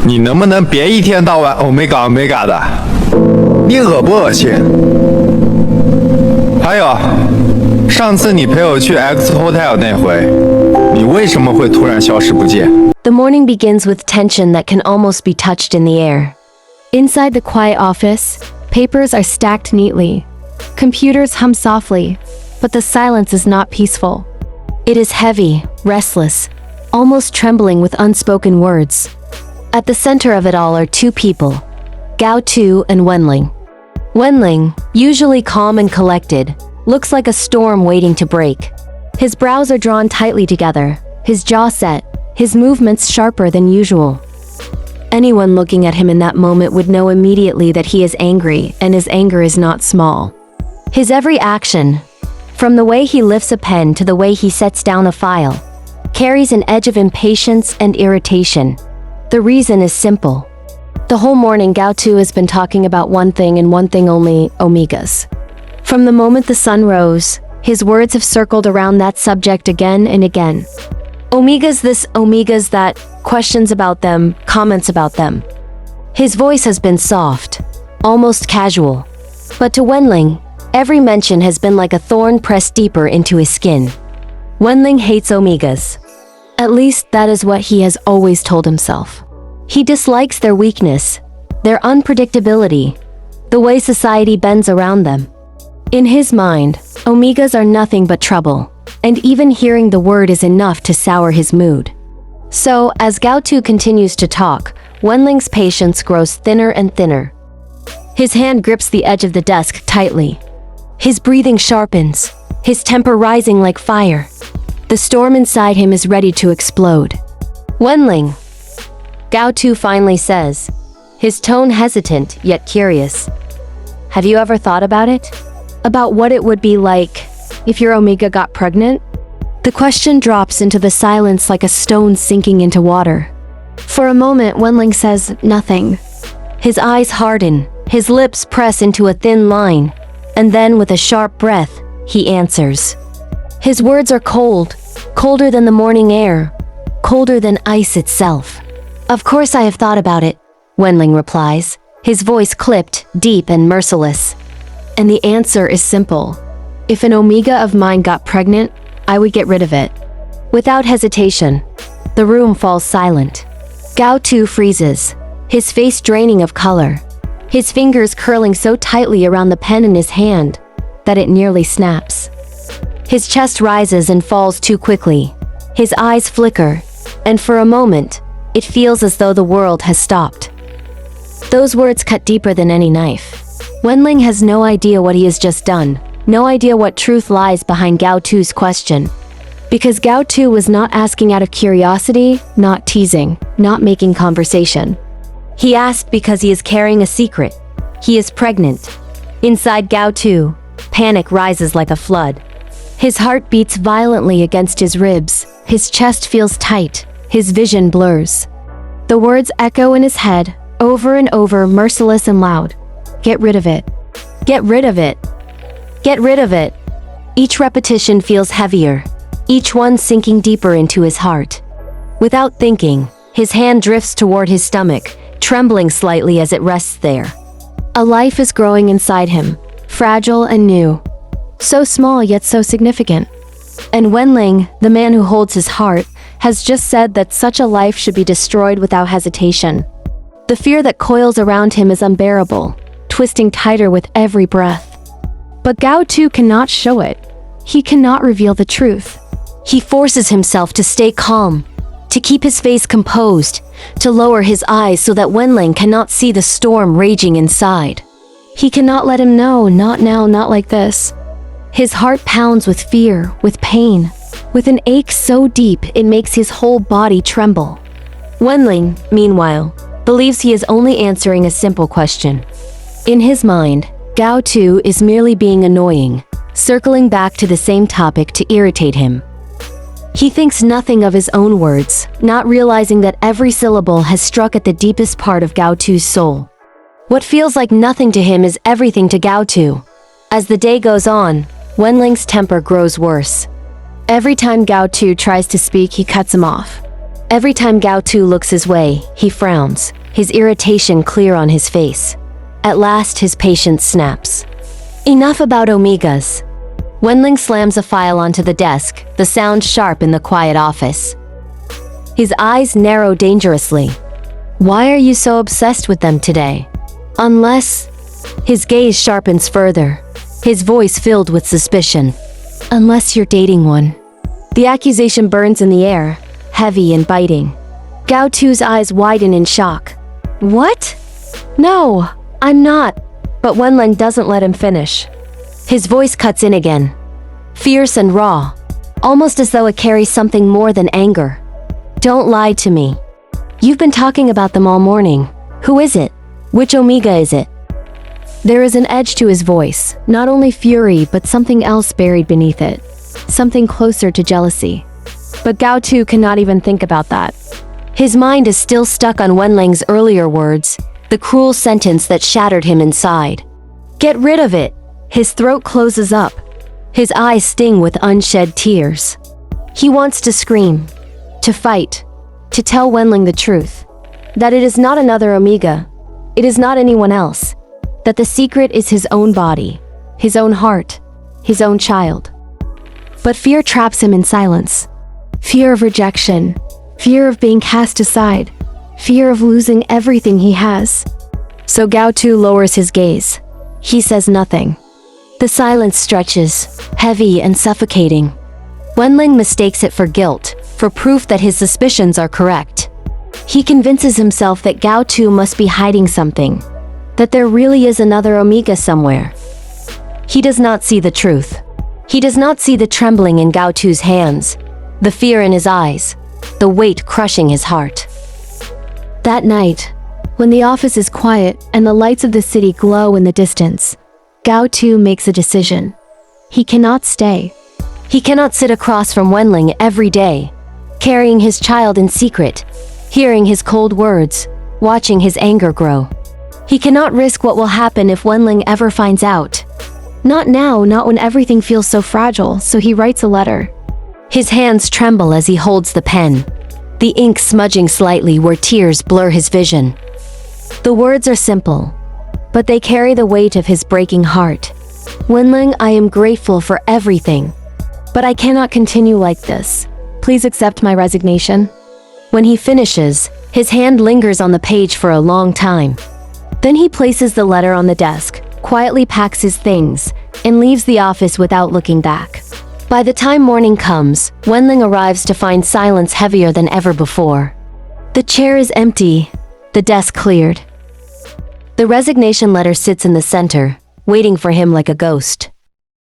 你能不能别一天到晚 omega 的？你恶不恶心？还有，上次你陪我去 X Hotel 那回，你为什么会突然消失不见？ The morning begins with tension that can almost be touched in the air. Inside the quiet office, papers are stacked neatly. Computers hum softly, but the silence is not peaceful. It is heavy, restless, almost trembling with unspoken words. At the center of it all are two people, Gao Tu and Wenlang. Wenlang, usually calm and collected, looks like a storm waiting to break. His brows are drawn tightly together, his jaw set, his movements sharper than usual. Anyone looking at him in that moment would know immediately that he is angry, and his anger is not small. His every action, from the way he lifts a pen to the way he sets down a file, carries an edge of impatience and irritation. The reason is simple. The whole morning Gao Tu has been talking about one thing and one thing only, omegas. From the moment the sun rose, his words have circled around that subject again and again. Omegas this, omegas that, questions about them, comments about them. His voice has been soft, almost casual. But to Wenlang, every mention has been like a thorn pressed deeper into his skin. Wenlang hates omegas. At least that is what he has always told himself. He dislikes their weakness, their unpredictability, the way society bends around them. In his mind, omegas are nothing but trouble, and even hearing the word is enough to sour his mood. So, as Gao Tu continues to talk, Wenlang's patience grows thinner and thinner. His hand grips the edge of the desk tightly. His breathing sharpens, his temper rising like fire. The storm inside him is ready to explode. Wenlang, Gao Tu finally says, his tone hesitant yet curious. Have you ever thought about it? About what it would be like if your omega got pregnant? The question drops into the silence like a stone sinking into water. For a moment, Wenlang says nothing. His eyes harden, his lips press into a thin line, and then with a sharp breath, he answers. His words are cold, colder than the morning air, colder than ice itself. Of course I have thought about it, Wenlang replies, his voice clipped, deep and merciless. And the answer is simple. If an omega of mine got pregnant, I would get rid of it. Without hesitation, the room falls silent. Gao Tu freezes, his face draining of color, his fingers curling so tightly around the pen in his hand that it nearly snaps. His chest rises and falls too quickly. His eyes flicker, and for a moment, it feels as though the world has stopped. Those words cut deeper than any knife. Wenlang has no idea what he has just done, no idea what truth lies behind Gao Tu's question. Because Gao Tu was not asking out of curiosity, not teasing, not making conversation. He asked because he is carrying a secret. He is pregnant. Inside Gao Tu, panic rises like a flood. His heart beats violently against his ribs, his chest feels tight, his vision blurs. The words echo in his head, over and over, merciless and loud. Get rid of it. Get rid of it. Get rid of it. Each repetition feels heavier, each one sinking deeper into his heart. Without thinking, his hand drifts toward his stomach, trembling slightly as it rests there. A life is growing inside him, fragile and new. So small yet so significant. And Wenlang, the man who holds his heart, has just said that such a life should be destroyed without hesitation. The fear that coils around him is unbearable, twisting tighter with every breath. But Gao Tu cannot show it. He cannot reveal the truth. He forces himself to stay calm, to keep his face composed, to lower his eyes so that Wenlang cannot see the storm raging inside. He cannot let him know, not now, not like this. His heart pounds with fear, with pain, with an ache so deep it makes his whole body tremble. Wenlang, meanwhile, believes he is only answering a simple question. In his mind, Gao Tu is merely being annoying, circling back to the same topic to irritate him. He thinks nothing of his own words, not realizing that every syllable has struck at the deepest part of Gao Tu's soul. What feels like nothing to him is everything to Gao Tu. As the day goes on, Wenlang's temper grows worse. Every time Gao Tu tries to speak, he cuts him off. Every time Gao Tu looks his way, he frowns, his irritation clear on his face. At last, his patience snaps. Enough about omegas. Wenlang slams a file onto the desk, the sound sharp in the quiet office. His eyes narrow dangerously. Why are you so obsessed with them today? Unless... His gaze sharpens further, his voice filled with suspicion. Unless you're dating one. The accusation burns in the air, heavy and biting. Gao Tu's eyes widen in shock. What? No, I'm not. But Wenlang doesn't let him finish. His voice cuts in again, fierce and raw, almost as though it carries something more than anger. Don't lie to me. You've been talking about them all morning. Who is it? Which omega is it? There is an edge to his voice, not only fury but something else buried beneath it. Something closer to jealousy. But Gao Tu cannot even think about that. His mind is still stuck on Wenlang's earlier words, the cruel sentence that shattered him inside. Get rid of it! His throat closes up. His eyes sting with unshed tears. He wants to scream, to fight, to tell Wenlang the truth. That it is not another omega. It is not anyone else. That the secret is his own body, his own heart, his own child. But fear traps him in silence. Fear of rejection, fear of being cast aside, fear of losing everything he has. So Gao Tu lowers his gaze. He says nothing. The silence stretches, heavy and suffocating. Wenlang mistakes it for guilt, for proof that his suspicions are correct. He convinces himself that Gao Tu must be hiding something, that there really is another omega somewhere. He does not see the truth. He does not see the trembling in Gao Tu's hands, the fear in his eyes, the weight crushing his heart. That night, when the office is quiet and the lights of the city glow in the distance, Gao Tu makes a decision. He cannot stay. He cannot sit across from Wenlang every day, carrying his child in secret, hearing his cold words, watching his anger grow. He cannot risk what will happen if Wenlang ever finds out. Not now, not when everything feels so fragile, so he writes a letter. His hands tremble as he holds the pen, the ink smudging slightly where tears blur his vision. The words are simple, but they carry the weight of his breaking heart. Wenlang, I am grateful for everything, but I cannot continue like this. Please accept my resignation. When he finishes, his hand lingers on the page for a long time. Then he places the letter on the desk, quietly packs his things, and leaves the office without looking back. By the time morning comes, Wenlang arrives to find silence heavier than ever before. The chair is empty, the desk cleared. The resignation letter sits in the center, waiting for him like a ghost.